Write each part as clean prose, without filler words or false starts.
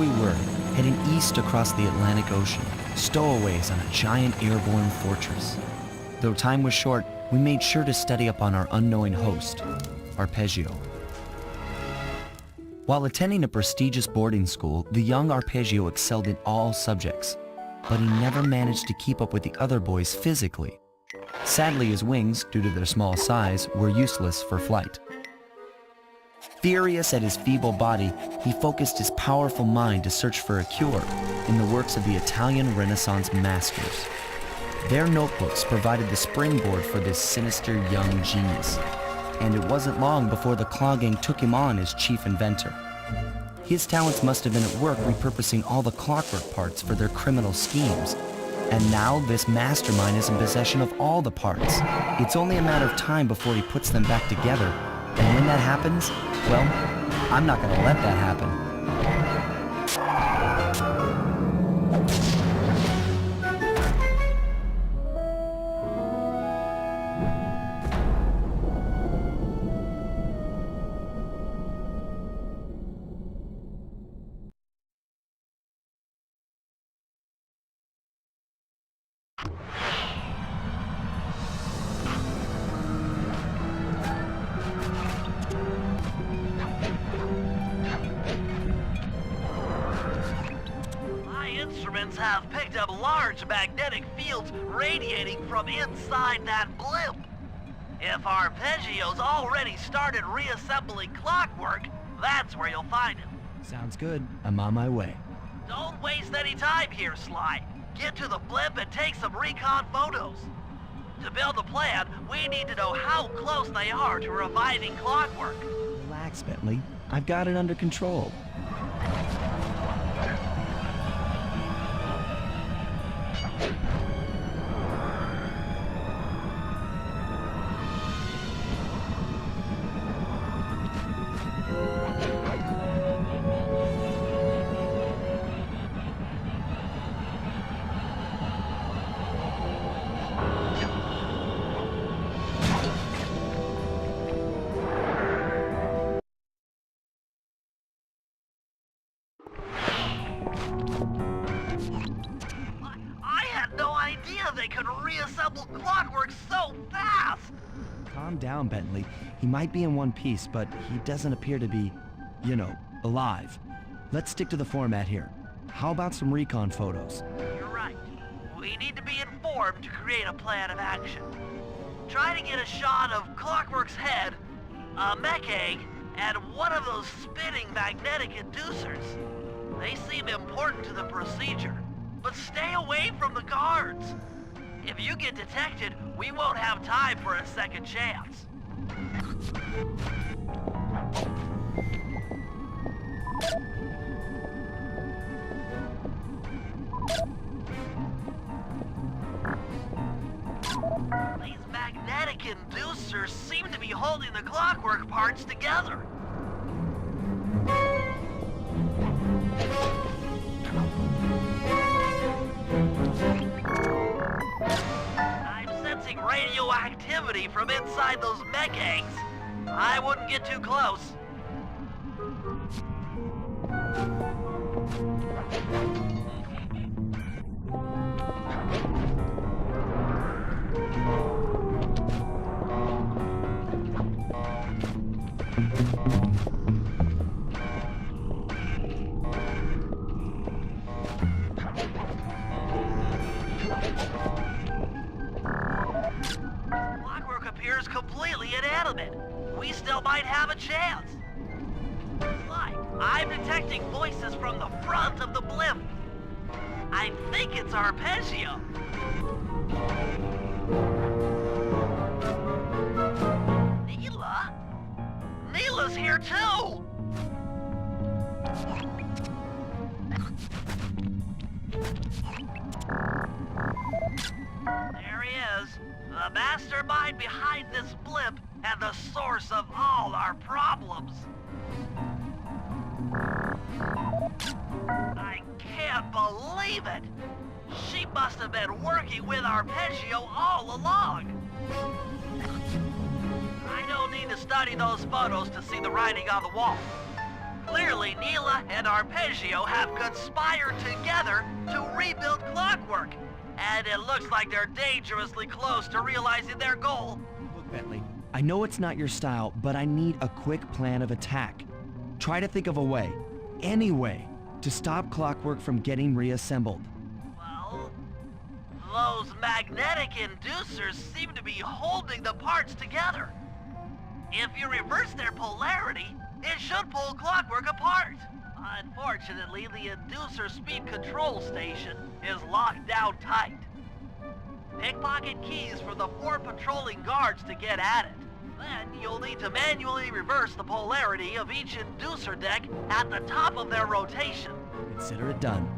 we were, heading east across the Atlantic Ocean, stowaways on a giant airborne fortress. Though time was short, we made sure to study up on our unknowing host, Arpeggio. While attending a prestigious boarding school, the young Arpeggio excelled in all subjects, but he never managed to keep up with the other boys physically. Sadly, his wings, due to their small size, were useless for flight. Furious at his feeble body, he focused his powerful mind to search for a cure in the works of the Italian Renaissance masters. Their notebooks provided the springboard for this sinister young genius, and it wasn't long before the Claw Gang took him on as chief inventor. His talents must have been at work repurposing all the clockwork parts for their criminal schemes, and now this mastermind is in possession of all the parts. It's only a matter of time before he puts them back together, and when that happens, well, I'm not gonna let that happen. Have picked up large magnetic fields radiating from inside that blimp. If Arpeggio's already started reassembling clockwork, that's where you'll find him. Sounds good. I'm on my way. Don't waste any time here, Sly. Get to the blimp and take some recon photos. To build a plan, we need to know how close they are to reviving clockwork. Relax, Bentley. I've got it under control. They could reassemble clockwork so fast! Calm down, Bentley. He might be in one piece, but he doesn't appear to be, alive. Let's stick to the format here. How about some recon photos? You're right. We need to be informed to create a plan of action. Try to get a shot of Clockwork's head, a mech egg, and one of those spinning magnetic inducers. They seem important to the procedure, but stay away from the guards. If you get detected, we won't have time for a second chance. These magnetic inducers seem to be holding the clockwork parts together. I'm sensing radioactivity from inside those mech eggs. I wouldn't get too close. Clockwork appears completely inanimate. We still might have a chance. Like, I'm detecting voices from the front of the blimp. I think it's Arpeggio. Neela? Neela's here too! There he is, the mastermind behind this blimp and the source of all our problems. I can't believe it! She must have been working with Arpeggio all along. I don't need to study those photos to see the writing on the wall. Clearly, Neela and Arpeggio have conspired together to rebuild Clockwork. And it looks like they're dangerously close to realizing their goal. Look, Bentley, I know it's not your style, but I need a quick plan of attack. Try to think of a way, any way, to stop Clockwork from getting reassembled. Well, those magnetic inducers seem to be holding the parts together. If you reverse their polarity, it should pull Clockwork apart. Unfortunately, the inducer speed control station is locked down tight. Pickpocket keys for the 4 patrolling guards to get at it. Then you'll need to manually reverse the polarity of each inducer deck at the top of their rotation. Consider it done.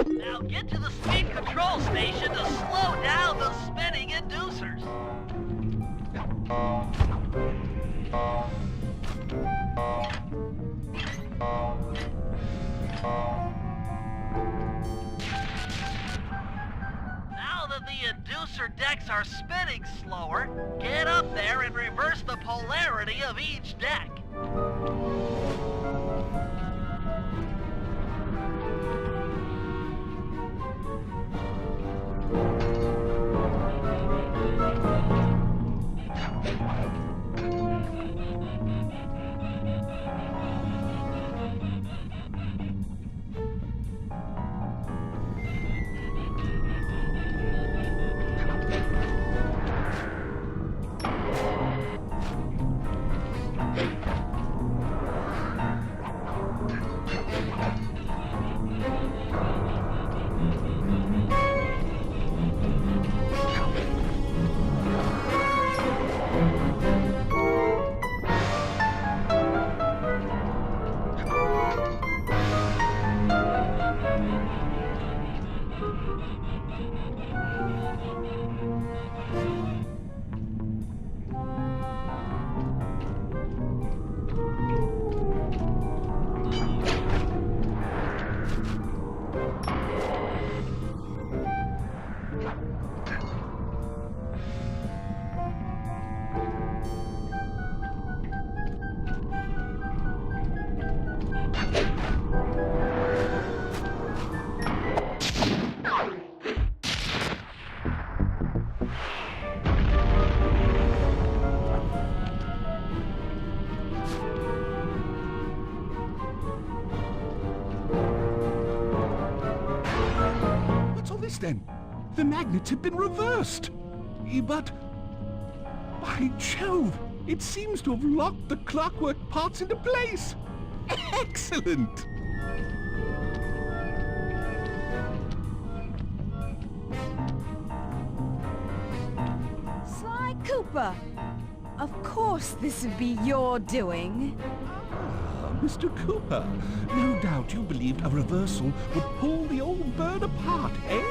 Now get to the speed control station to slow down the spinning inducers. Now that the inducer decks are spinning slower, get up there and reverse the polarity of each deck. Then the magnets have been reversed. But by Jove, it seems to have locked the clockwork parts into place. Excellent! Sly Cooper! Of course this would be your doing. Mr. Cooper, no doubt you believed a reversal would pull the old bird apart, eh?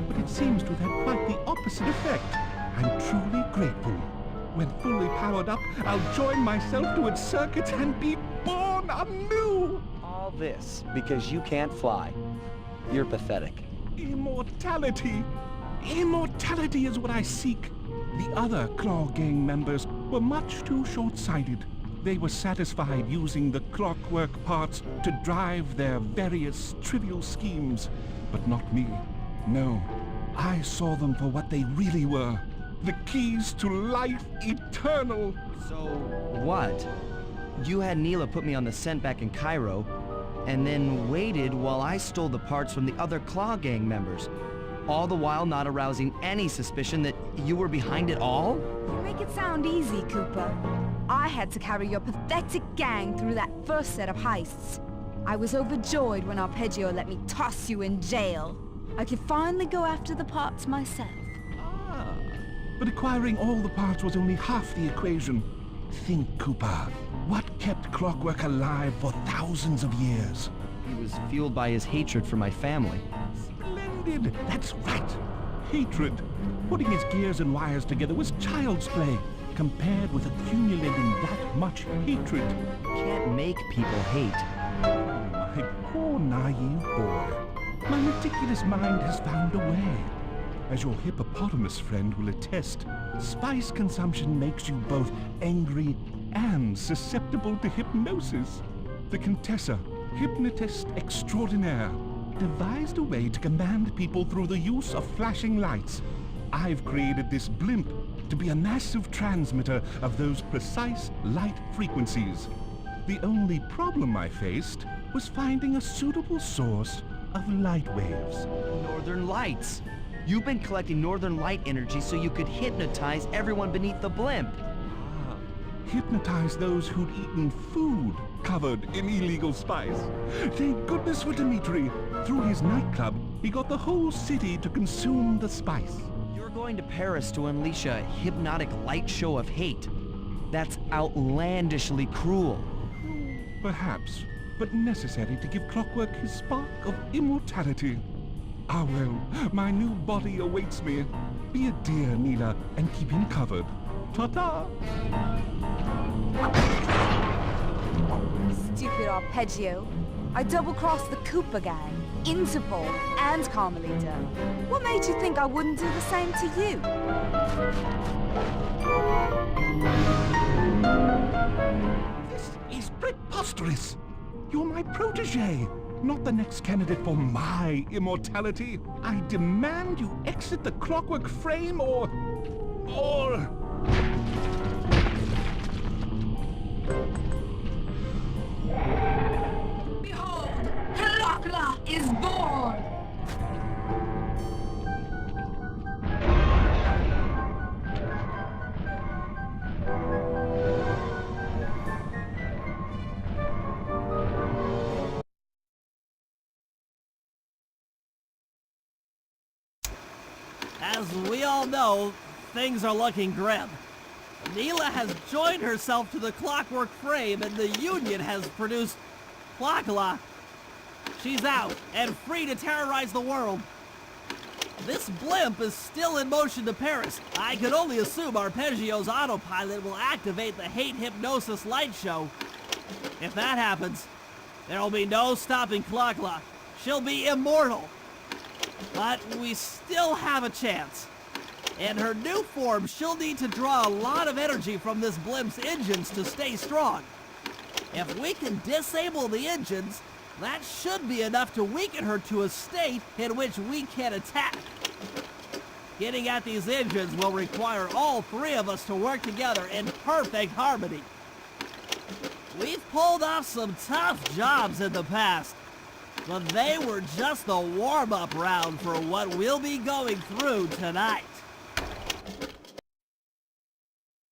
But it seems to have had quite the opposite effect. I'm truly grateful. When fully powered up, I'll join myself to its circuits and be born anew! All this because you can't fly. You're pathetic. Immortality! Immortality is what I seek. The other Claw Gang members were much too short-sighted. They were satisfied using the clockwork parts to drive their various trivial schemes. But not me. No, I saw them for what they really were. The keys to life eternal. So, what? You had Neela put me on the scent back in Cairo, and then waited while I stole the parts from the other Claw Gang members, all the while not arousing any suspicion that you were behind it all? You make it sound easy, Cooper. I had to carry your pathetic gang through that first set of heists. I was overjoyed when Arpeggio let me toss you in jail. I could finally go after the parts myself. Ah, but acquiring all the parts was only half the equation. Think, Cooper. What kept Clockwork alive for thousands of years? He was fueled by his hatred for my family. Splendid! That's right! Hatred. Putting his gears and wires together was child's play, compared with accumulating that much hatred. Can't make people hate. My poor naive boy. My meticulous mind has found a way. As your hippopotamus friend will attest, spice consumption makes you both angry and susceptible to hypnosis. The Contessa, hypnotist extraordinaire, devised a way to command people through the use of flashing lights. I've created this blimp to be a massive transmitter of those precise light frequencies. The only problem I faced was finding a suitable source of light waves. Northern Lights. You've been collecting Northern Light energy so you could hypnotize everyone beneath the blimp. Hypnotize those who'd eaten food covered in illegal spice. Thank goodness for Dimitri. Through his nightclub, he got the whole city to consume the spice. You're going to Paris to unleash a hypnotic light show of hate. That's outlandishly cruel. Perhaps, but necessary to give Clockwork his spark of immortality. Ah well, my new body awaits me. Be a dear, Neela, and keep him covered. Ta-ta! Stupid Arpeggio. I double-crossed the Cooper gang, Interpol, and Carmelita. What made you think I wouldn't do the same to you? This is preposterous! You're my protege, not the next candidate for my immortality. I demand you exit the Clockwork frame or... Behold, Herakla is born! As we all know, things are looking grim. Neela has joined herself to the Clockwork frame and the Union has produced Clockla. She's out and free to terrorize the world. This blimp is still in motion to Paris. I can only assume Arpeggio's autopilot will activate the hate hypnosis light show. If that happens, there'll be no stopping Clockla. She'll be immortal. But we still have a chance. In her new form, she'll need to draw a lot of energy from this blimp's engines to stay strong. If we can disable the engines, that should be enough to weaken her to a state in which we can attack. Getting at these engines will require all three of us to work together in perfect harmony. We've pulled off some tough jobs in the past, but they were just the warm-up round for what we'll be going through tonight.